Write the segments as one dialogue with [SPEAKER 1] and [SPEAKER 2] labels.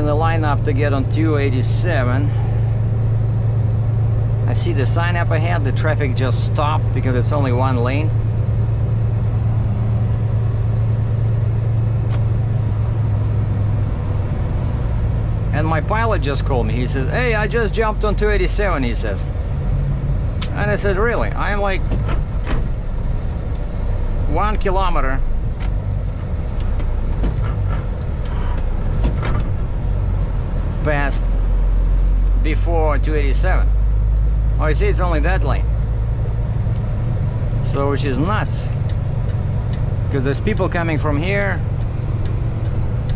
[SPEAKER 1] in the lineup to get on 287. I see the sign up ahead. The traffic just stopped because it's only one lane. And my pilot just called me. He says, hey, I just jumped on 287, he says. And I said, really? I'm like 1 kilometer past before 287. Oh, you see, it's only that lane. So, which is nuts. Because there's people coming from here.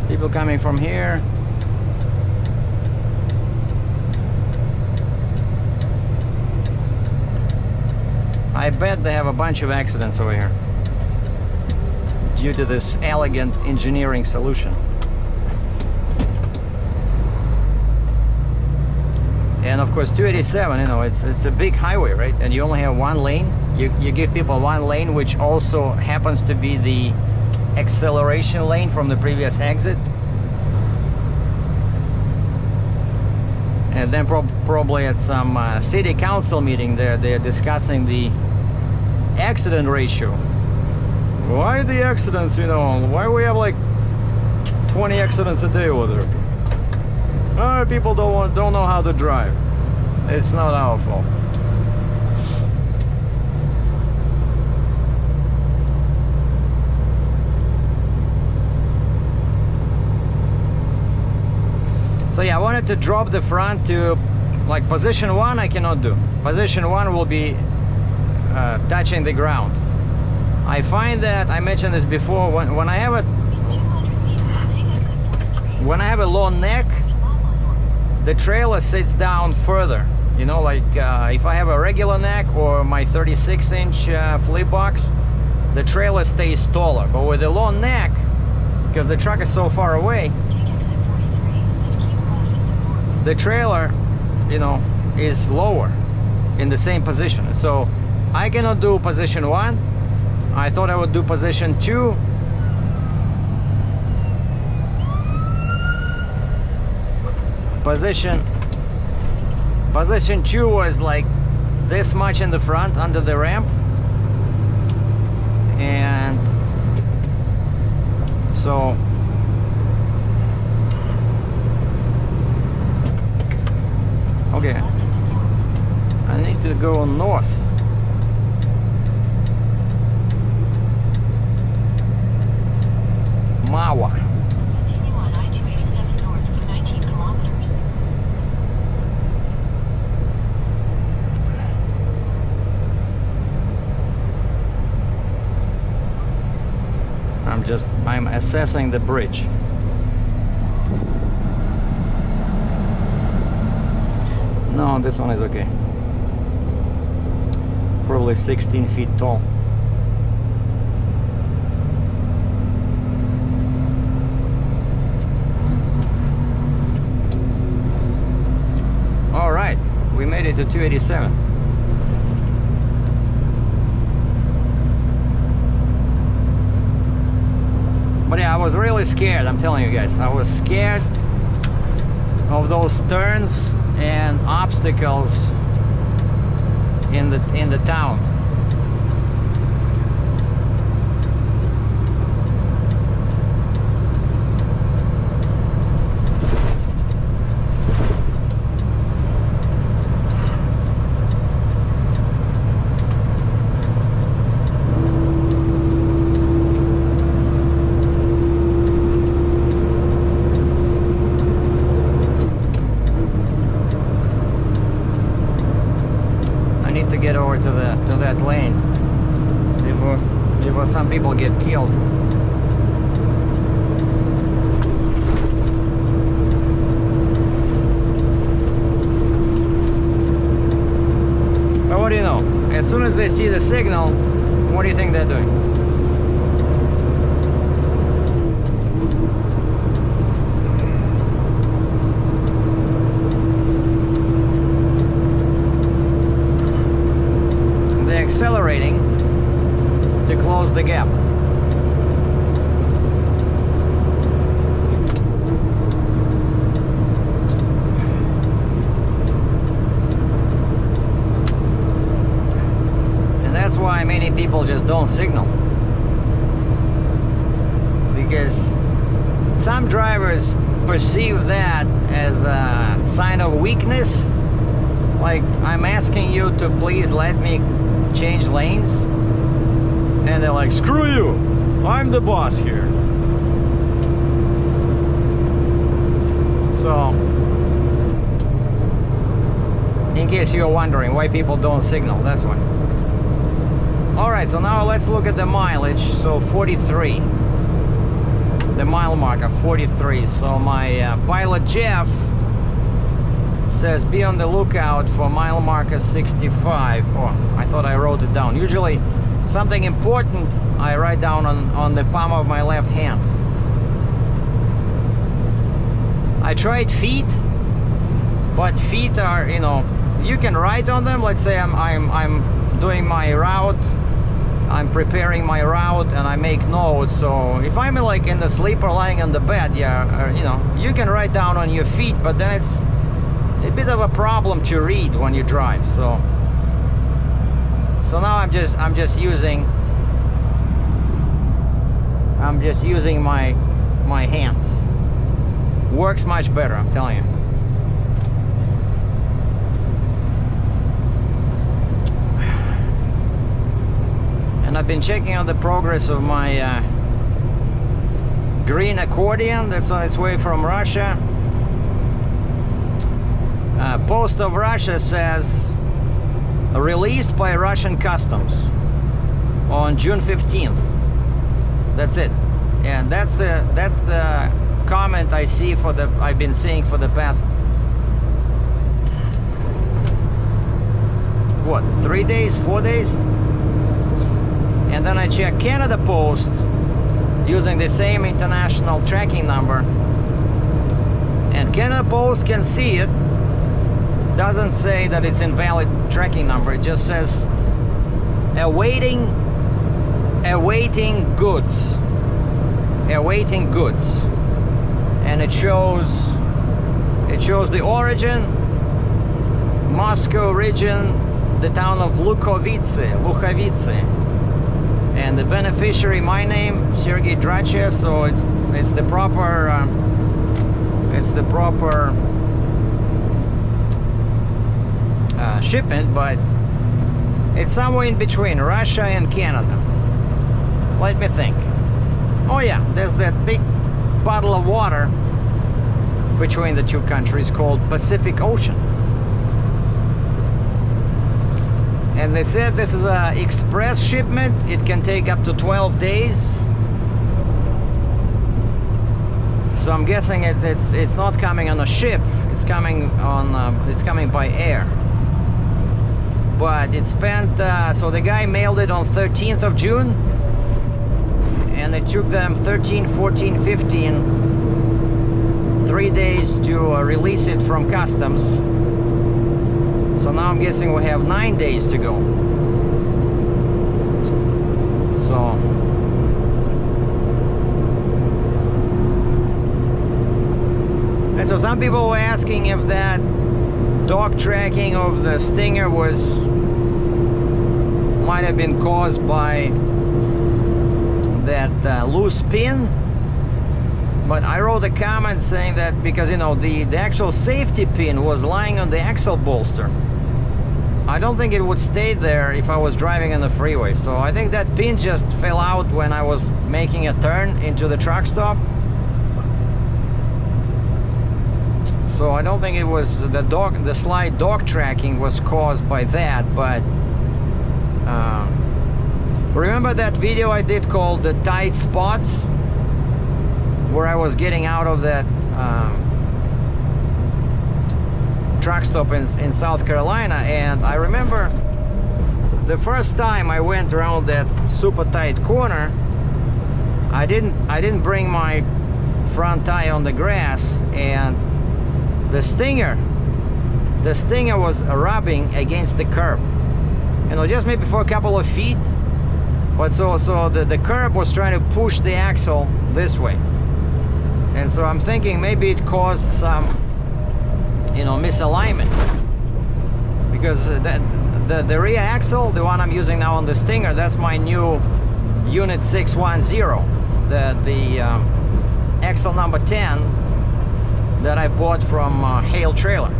[SPEAKER 1] People coming from here. I bet they have a bunch of accidents over here due to this elegant engineering solution. And of course 287, you know, it's a big highway, right? And you only have one lane. You give people one lane, which also happens to be the acceleration lane from the previous exit. And then probably at some city council meeting they're discussing the accident ratio. Why the accidents, you know, why we have like 20 accidents a day over there? People don't know how to drive. It's not our fault. So yeah, I wanted to drop the front to like position 1. I cannot do. Position 1 will be touching the ground. I find that, I mentioned this before, when I have a low neck, the trailer sits down further. You know, like if I have a regular neck or my 36-inch flip box, the trailer stays taller. But with a low neck, because the truck is so far away, the trailer, you know, is lower in the same position. So I cannot do position 1. I thought I would do position 2. Position 2 was like this much in the front under the ramp, and so okay, I need to go north. Mawa.
[SPEAKER 2] Continue on I-287 north for 19 kilometers.
[SPEAKER 1] I'm assessing the bridge. No, this one is okay. Probably 16 feet tall. All right, we made it to 287. But yeah, I was really scared, I'm telling you guys. I was scared of those turns and obstacles in the town. Get over to that lane before some people get killed. But what do you know? As soon as they see the signal, what do you think they're doing? Accelerating to close the gap. people just don't signal. Because some drivers perceive that as a sign of weakness. Like, I'm asking you to please let me change lanes. And they're like, screw you, I'm the boss here. So, in case you're wondering why people don't signal, that's why. Alright, so now let's look at the mileage. So 43. The mile marker, 43. So my pilot Jeff says be on the lookout for mile marker 65. Oh, I thought I wrote it down. Usually something important I write down on the palm of my left hand. I tried feet, but feet are, you know, you can write on them. Let's say I'm doing my route, I'm preparing my route, and I make notes. So if I'm like in the sleeper lying on the bed, yeah, you know, you can write down on your feet, but then it's a bit of a problem to read when you drive. So now I'm just using my hands. Works much better, I'm telling you. And I've been checking on the progress of my green Accordion that's on its way from Russia. Post of Russia says released by Russian customs on June 15th. That's it. And that's the comment I see I've been seeing for the past, what, 3 days, 4 days? And then I check Canada Post using the same international tracking number, and Canada Post can see it. Doesn't say that it's invalid tracking number. It just says awaiting goods, and it shows the origin, Moscow region, the town of Lukovice, and the beneficiary, my name, Sergei Dratchev. So it's the proper shipment, but it's somewhere in between Russia and Canada. Let me think. Oh yeah, there's that big bottle of water between the two countries called Pacific Ocean. And they said this is an express shipment. It can take up to 12 days. So I'm guessing it's not coming on a ship. It's coming by air. But it spent, so the guy mailed it on 13th of June. And it took them 13, 14, 15, 3 days to release it from customs. So now I'm guessing we have 9 days to go. So and so some people were asking if that dog tracking of the Stinger might have been caused by that loose pin. But I wrote a comment saying that because, you know, the actual safety pin was lying on the axle bolster. I don't think it would stay there if I was driving on the freeway. So I think that pin just fell out when I was making a turn into the truck stop. So I don't think it was the slight dog tracking was caused by that. But remember that video I did called the tight spots, where I was getting out of that truck stop in South Carolina? And I remember the first time I went around that super tight corner, I didn't bring my front tire on the grass, and the Stinger was rubbing against the curb, you know, just maybe for a couple of feet. But so the curb was trying to push the axle this way. And so I'm thinking maybe it caused some, you know, misalignment, because the rear axle, the one I'm using now on the Stinger, that's my new unit 610, the axle number 10 that I bought from Hale Trailer.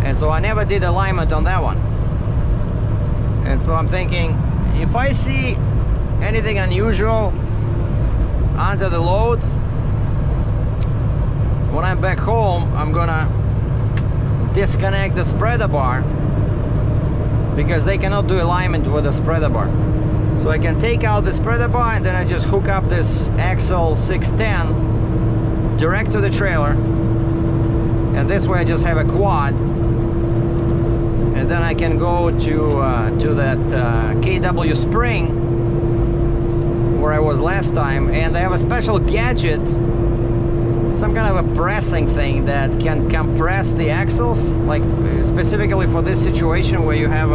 [SPEAKER 1] And so I never did alignment on that one. And so I'm thinking, if I see anything unusual under the load, when I'm back home, I'm gonna disconnect the spreader bar, because they cannot do alignment with the spreader bar. So I can take out the spreader bar, and then I just hook up this axle 610 direct to the trailer, and this way I just have a quad, and then I can go to that KW spring where I was last time, and they have a special gadget, some kind of a pressing thing that can compress the axles, like specifically for this situation where you have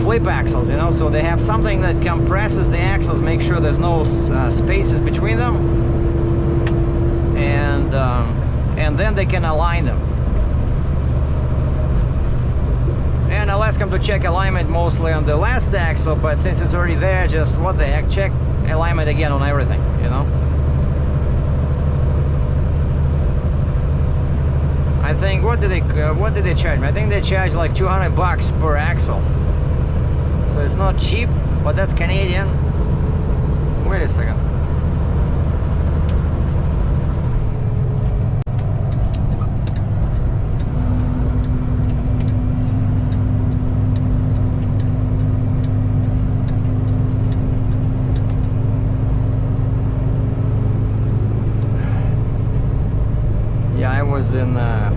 [SPEAKER 1] flip axles, you know. So they have something that compresses the axles, make sure there's no spaces between them, and then they can align them. And I'll ask them to check alignment mostly on the last axle, but since it's already there, just what the heck, check alignment again on everything, you know. I think, what did they charge me? I think they charge like $200 per axle. So it's not cheap, but that's Canadian. Wait a second.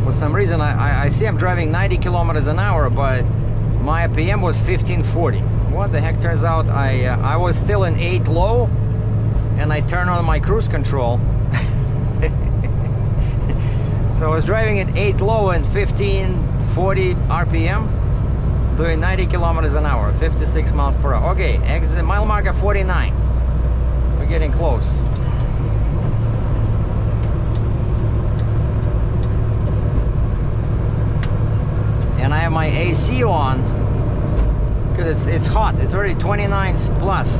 [SPEAKER 1] For some reason I see I'm driving 90 kilometers an hour, but my RPM was 1540. What the heck? Turns out I was still in 8 low, and I turned on my cruise control. So I was driving at 8 low and 1540 RPM, doing 90 kilometers an hour, 56 miles per hour. Okay, exit mile marker 49. We're getting close. And I have my AC on because it's hot. It's already 29 plus,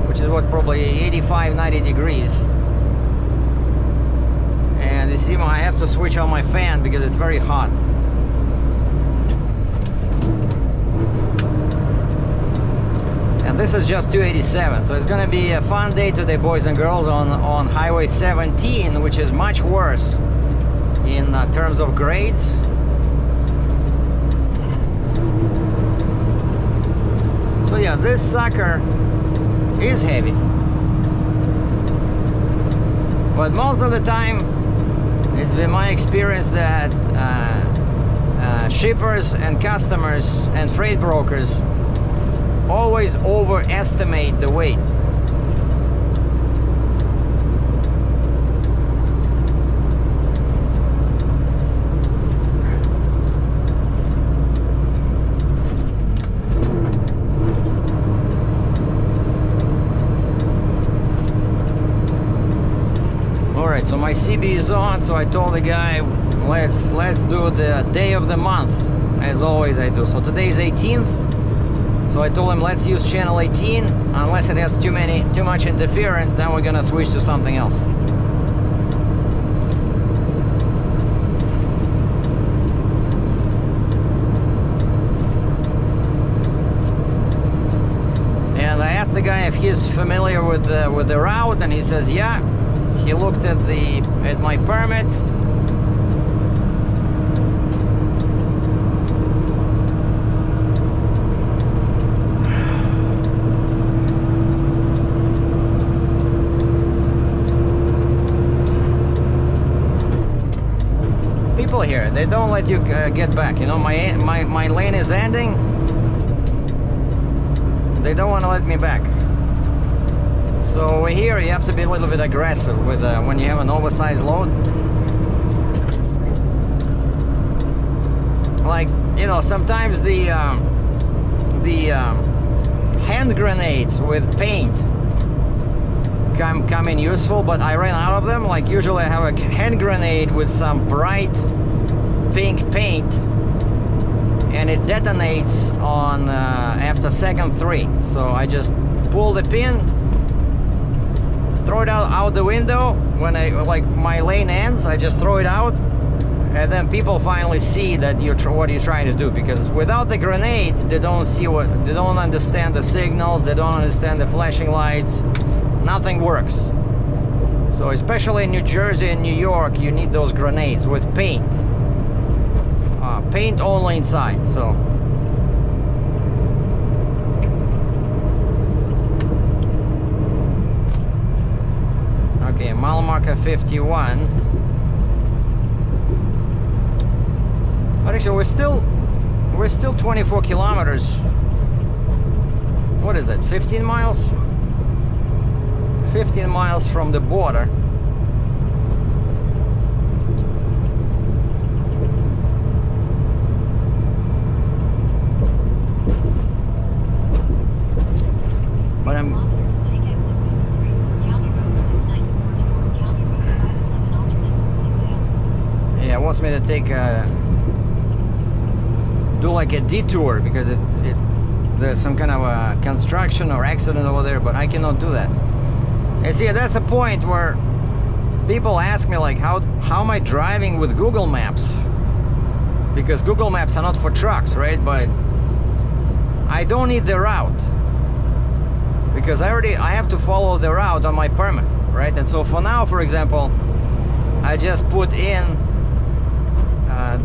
[SPEAKER 1] which is what, probably 85, 90 degrees. And you see, I have to switch on my fan because it's very hot. And this is just 287, so it's going to be a fun day today, boys and girls, on Highway 17, which is much worse in terms of grades. So yeah, this sucker is heavy, but most of the time it's been my experience that shippers and customers and freight brokers always overestimate the weight. So my CB is on, so I told the guy, let's do the day of the month, as always I do. So today is 18th, so I told him let's use channel 18, unless it has too much interference, then we're gonna switch to something else. And I asked the guy if he's familiar with the route, and he says yeah. He looked at my permit. People here, they don't let you get back. You know, my lane is ending. They don't want to let me back. So here you have to be a little bit aggressive with when you have an oversized load. Like, you know, sometimes the hand grenades with paint come in useful, but I ran out of them. Like usually I have a hand grenade with some bright pink paint, and it detonates on after second 3. So I just pull the pin, throw it out the window. When my lane ends, I just throw it out, and then people finally see that what you're trying to do, because without the grenade they don't understand the signals, they don't understand the flashing lights, nothing works. So especially in New Jersey and New York, you need those grenades with paint. Paint only inside. So okay, mile marker 51. But actually we're still 24 kilometers. What is that, 15 miles? 15 miles from the border. But I'm yeah, it wants me to take do like a detour, because there's some kind of a construction or accident over there, but I cannot do that. And see, that's a point where people ask me, like, how am I driving with Google Maps? Because Google Maps are not for trucks, right? But I don't need the route, because I have to follow the route on my permit, right? And so for now, for example, I just put in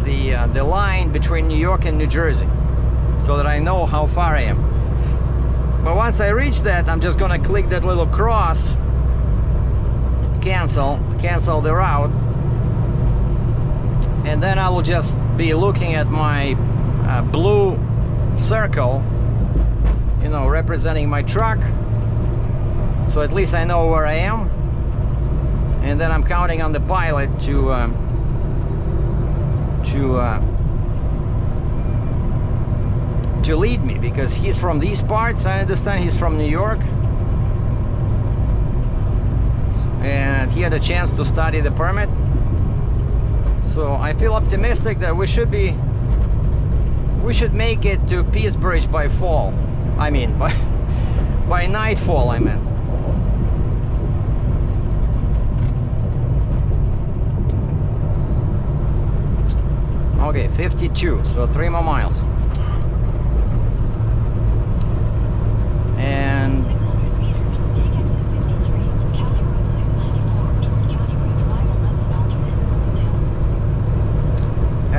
[SPEAKER 1] the line between New York and New Jersey, so that I know how far I am. But once I reach that, I'm just gonna click that little cross, cancel the route, and then I will just be looking at my blue circle, you know, representing my truck, so at least I know where I am. And then I'm counting on the pilot to lead me, because he's from these parts. I understand he's from New York, and he had a chance to study the permit. So I feel optimistic that we should make it to Peace Bridge by fall. I mean, by nightfall, I meant. Okay, 52, so 3 more miles. And
[SPEAKER 2] 600 meters, take exit 53, County Road 694 toward County Road 511 alternate Riverdale.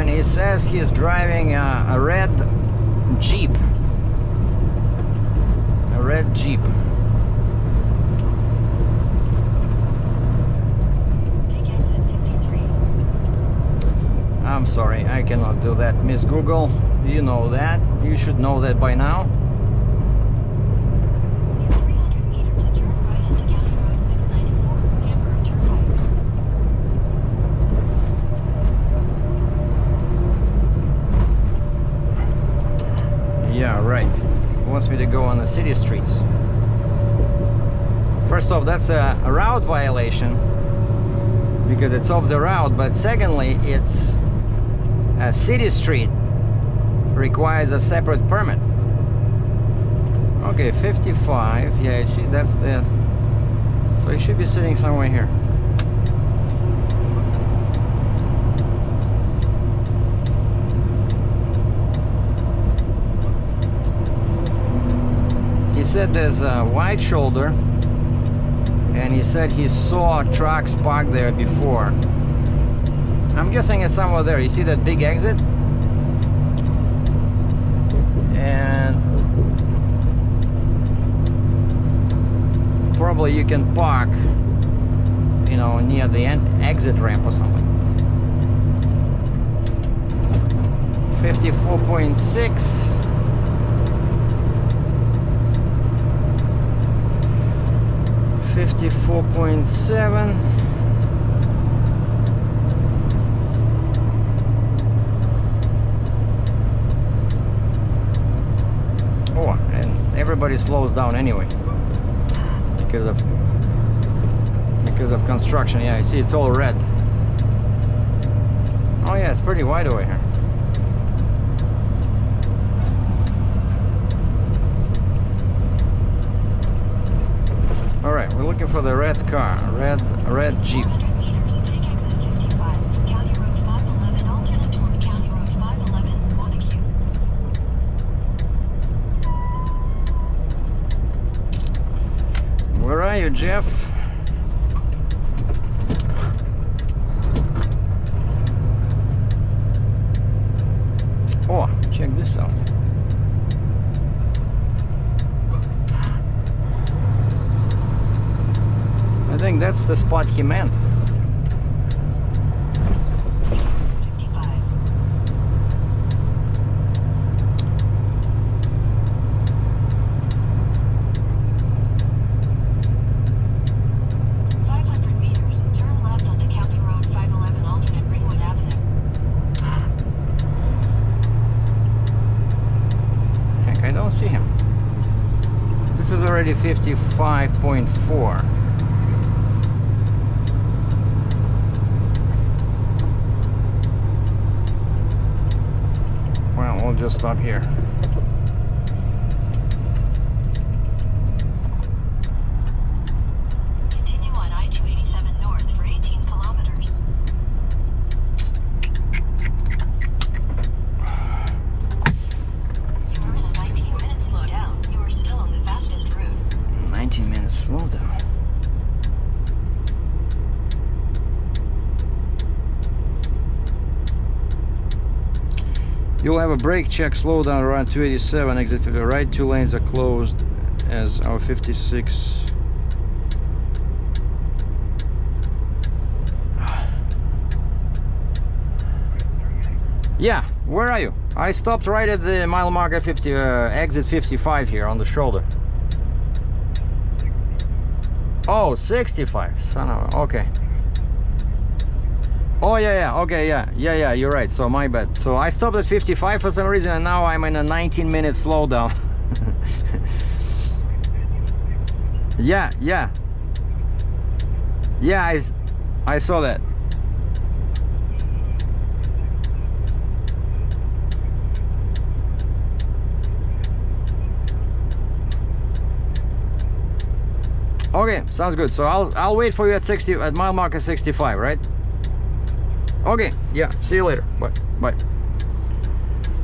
[SPEAKER 1] and he says he's driving a red Jeep. A red Jeep.
[SPEAKER 2] Take exit 53.
[SPEAKER 1] I'm sorry, I cannot do that, Miss Google. You know that. You should know that by now.
[SPEAKER 2] In 300 meters, turn right into County Road 694, Hamburg Turnpike.
[SPEAKER 1] Yeah, right. He wants me to go on the city streets. First off, that's a route violation, because it's off the route. But secondly, it's a city street, requires a separate permit. Okay, 55. Yeah, I see, that's the... So he should be sitting somewhere here. He said there's a wide shoulder, and he said he saw trucks parked there before. I'm guessing it's somewhere there. You see that big exit? And probably you can park, you know, near the exit ramp or something. 54.6. 54.7. Oh, and everybody slows down anyway because of construction. Yeah, I see it's all red. Oh yeah, it's pretty wide over here. All right, we're looking for the red car, red Jeep.
[SPEAKER 2] 400 meters, take exit 55. County Road 511, alternate toward County Road 511, Montague.
[SPEAKER 1] Where are you, Jeff? Oh, check this out. I think that's the spot he meant.
[SPEAKER 2] 55. Turn left onto County Road 511, alternate Ringwood Avenue.
[SPEAKER 1] Heck, I don't see him. This is already 55.4. Well, we'll just stop here.
[SPEAKER 2] Continue on I-287 north for 18 kilometers. You are in a 19-minute slowdown. You are still on the fastest route.
[SPEAKER 1] 19 minutes slowdown. You'll have a brake check, slowdown around 287, exit 50. Right, 2 lanes are closed as our 56. Yeah, where are you? I stopped right at the mile marker 50, exit 55 here on the shoulder. Oh, 65, son of a, okay. Oh yeah, okay, yeah, you're right, so my bad. So I stopped at 55 for some reason, and now I'm in a 19-minute slowdown. Yeah, I saw that. Okay, sounds good. So I'll wait for you at 60 at mile marker 65, right? Okay, yeah, see you later. Bye.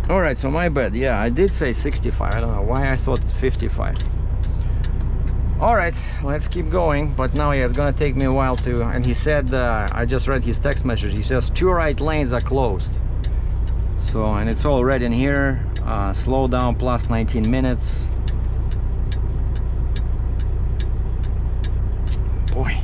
[SPEAKER 1] All right, so my bad. Yeah, I did say 65. I don't know why I thought 55. All right, let's keep going. But now, yeah, it's gonna take me a while to. And he said, I just read his text message. He says 2 right lanes are closed. So, and it's all red in here. Slow down plus 19 minutes. Boy.